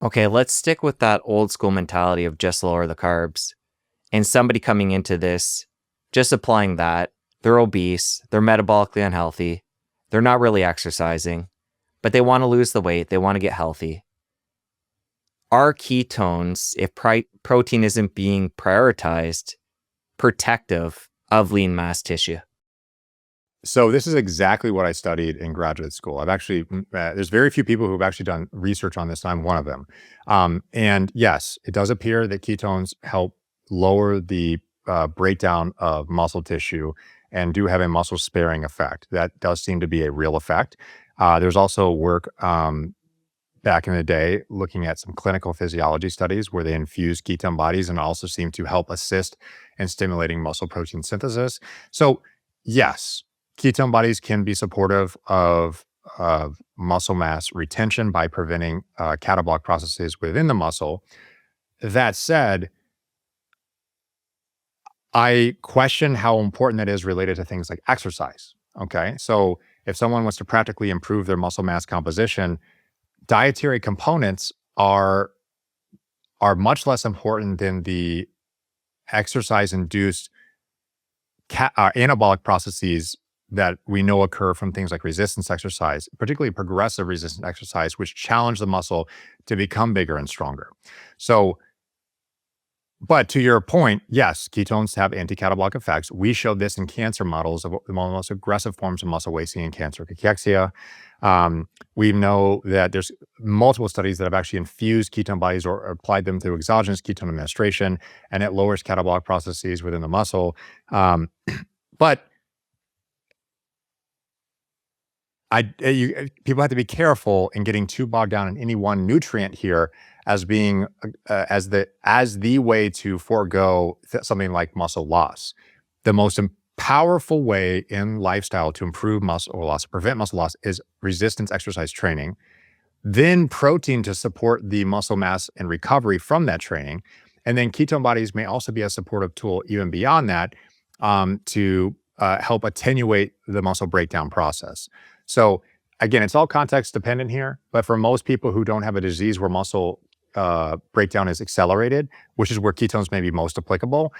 Okay, let's stick with that old school mentality of just lower the carbs. And somebody coming into this, just applying that, they're obese, they're metabolically unhealthy, they're not really exercising, but they want to lose the weight, they want to get healthy. Are ketones, if protein isn't being prioritized, protective of lean mass tissue? So this is exactly what I studied in graduate school. I've actually, there's very few people who've actually done research on this. I'm one of them. And yes, it does appear that ketones help lower the breakdown of muscle tissue and do have a muscle sparing effect. That does seem to be a real effect. There's also work back in the day looking at some clinical physiology studies where they infuse ketone bodies and also seem to help assist in stimulating muscle protein synthesis. So yes, ketone bodies can be supportive of muscle mass retention by preventing catabolic processes within the muscle. That said, I question how important that is related to things like exercise. Okay. So if someone wants to practically improve their muscle mass composition, dietary components are much less important than the exercise-induced anabolic processes that we know occur from things like resistance exercise, particularly progressive resistance exercise, which challenge the muscle to become bigger and stronger. So, but to your point, yes, ketones have anti-catabolic effects. We showed this in cancer models of one of the most aggressive forms of muscle wasting in cancer, cachexia. We know that there's multiple studies that have actually infused ketone bodies or applied them through exogenous ketone administration, and it lowers catabolic processes within the muscle. But people have to be careful in getting too bogged down in any one nutrient here as being as the way to forego something like muscle loss. The most powerful way in lifestyle to improve muscle loss, prevent muscle loss, is resistance exercise training, then protein to support the muscle mass and recovery from that training. And then ketone bodies may also be a supportive tool even beyond that to help attenuate the muscle breakdown process. So again, it's all context dependent here, but for most people who don't have a disease where muscle breakdown is accelerated, which is where ketones may be most applicable,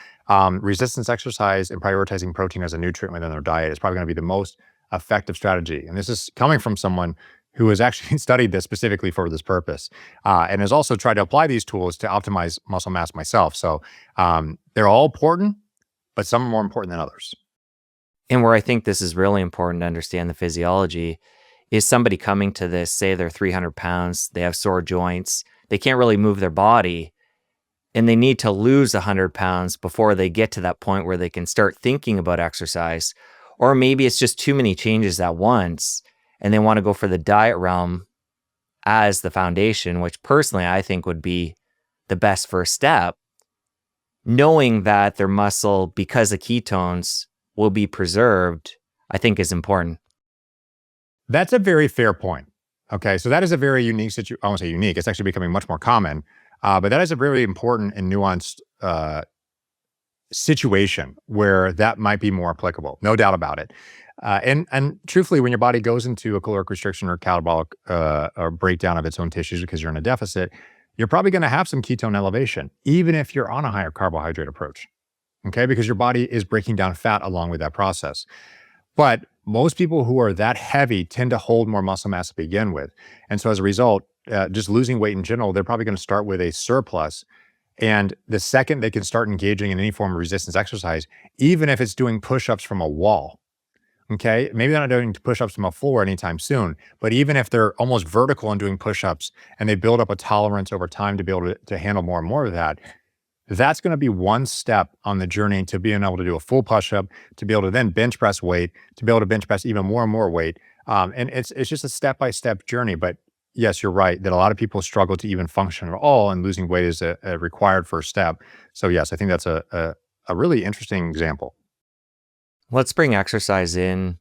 resistance exercise and prioritizing protein as a nutrient within their diet is probably going to be the most effective strategy. And this is coming from someone who has actually studied this specifically for this purpose and has also tried to apply these tools to optimize muscle mass myself. So they're all important, but some are more important than others. And where I think this is really important to understand the physiology is somebody coming to this, say they're 300 pounds, they have sore joints, they can't really move their body, and they need to lose 100 pounds before they get to that point where they can start thinking about exercise. Or maybe it's just too many changes at once, and they want to go for the diet realm as the foundation, which personally I think would be the best first step. Knowing that their muscle, because of ketones, will be preserved, I think is important. That's a very fair point. Okay, so that is a very unique situation. I won't say unique, it's actually becoming much more common, but that is a really important and nuanced situation where that might be more applicable, no doubt about it. And truthfully, when your body goes into a caloric restriction or catabolic or breakdown of its own tissues because you're in a deficit, you're probably going to have some ketone elevation, even if you're on a higher carbohydrate approach. Okay, because your body is breaking down fat along with that process. But most people who are that heavy tend to hold more muscle mass to begin with. And so as a result, just losing weight in general, they're probably going to start with a surplus. And the second they can start engaging in any form of resistance exercise, even if it's doing push-ups from a wall, okay, maybe they're not doing push-ups from a floor anytime soon, but even if they're almost vertical and doing push-ups and they build up a tolerance over time to be able to handle more and more of that, that's going to be one step on the journey to being able to do a full push-up, to be able to then bench press weight, to be able to bench press even more and more weight. And it's just a step-by-step journey. But yes, you're right that a lot of people struggle to even function at all, and losing weight is a required first step. So yes, I think that's a really interesting example. Let's bring exercise into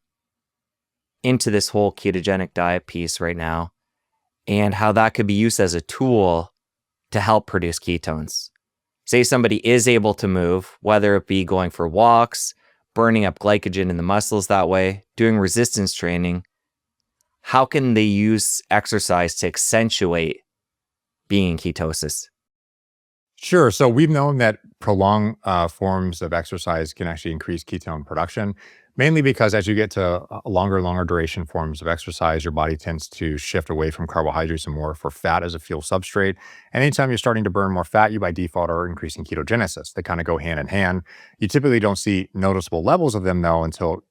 this whole ketogenic diet piece right now, and how that could be used as a tool to help produce ketones. Say somebody is able to move, whether it be going for walks, burning up glycogen in the muscles that way, doing resistance training. How can they use exercise to accentuate being in ketosis? Sure. So we've known that prolonged forms of exercise can actually increase ketone production, mainly because as you get to longer duration forms of exercise, your body tends to shift away from carbohydrates and more for fat as a fuel substrate. And anytime you're starting to burn more fat, you by default are increasing ketogenesis. They kind of go hand in hand. You typically don't see noticeable levels of them though until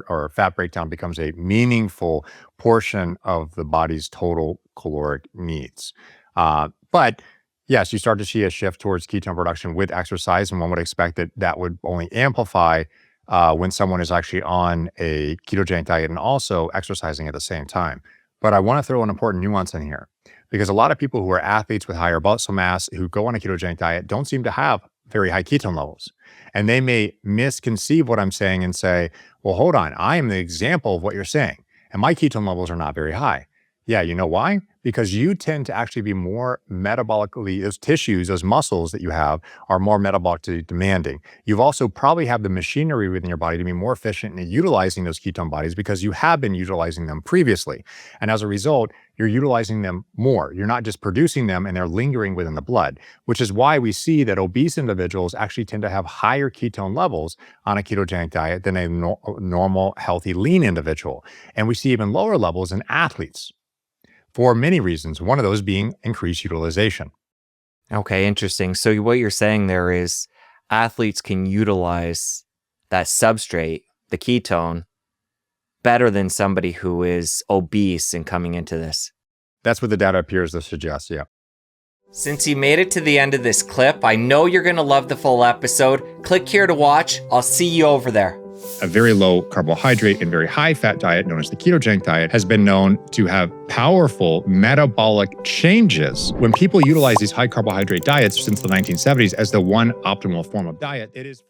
or fat breakdown becomes a meaningful portion of the body's total caloric needs. But yes, you start to see a shift towards ketone production with exercise, and one would expect that that would only amplify when someone is actually on a ketogenic diet and also exercising at the same time. But I want to throw an important nuance in here because a lot of people who are athletes with higher muscle mass who go on a ketogenic diet don't seem to have very high ketone levels. And they may misconceive what I'm saying and say, well, hold on, I am the example of what you're saying, and my ketone levels are not very high. Yeah, you know why? Because you tend to actually be more metabolically, those tissues, those muscles that you have are more metabolically demanding. You've also probably have the machinery within your body to be more efficient in utilizing those ketone bodies because you have been utilizing them previously. And as a result, you're utilizing them more. You're not just producing them and they're lingering within the blood, which is why we see that obese individuals actually tend to have higher ketone levels on a ketogenic diet than a normal, healthy, lean individual. And we see even lower levels in athletes for many reasons, one of those being increased utilization. Okay, interesting. So what you're saying there is athletes can utilize that substrate, the ketone, better than somebody who is obese and coming into this. That's what the data appears to suggest, yeah. Since you made it to the end of this clip, I know you're going to love the full episode. Click here to watch. I'll see you over there. A very low carbohydrate and very high fat diet known as the ketogenic diet has been known to have powerful metabolic changes. When people utilize these high carbohydrate diets since the 1970s as the one optimal form of diet, it is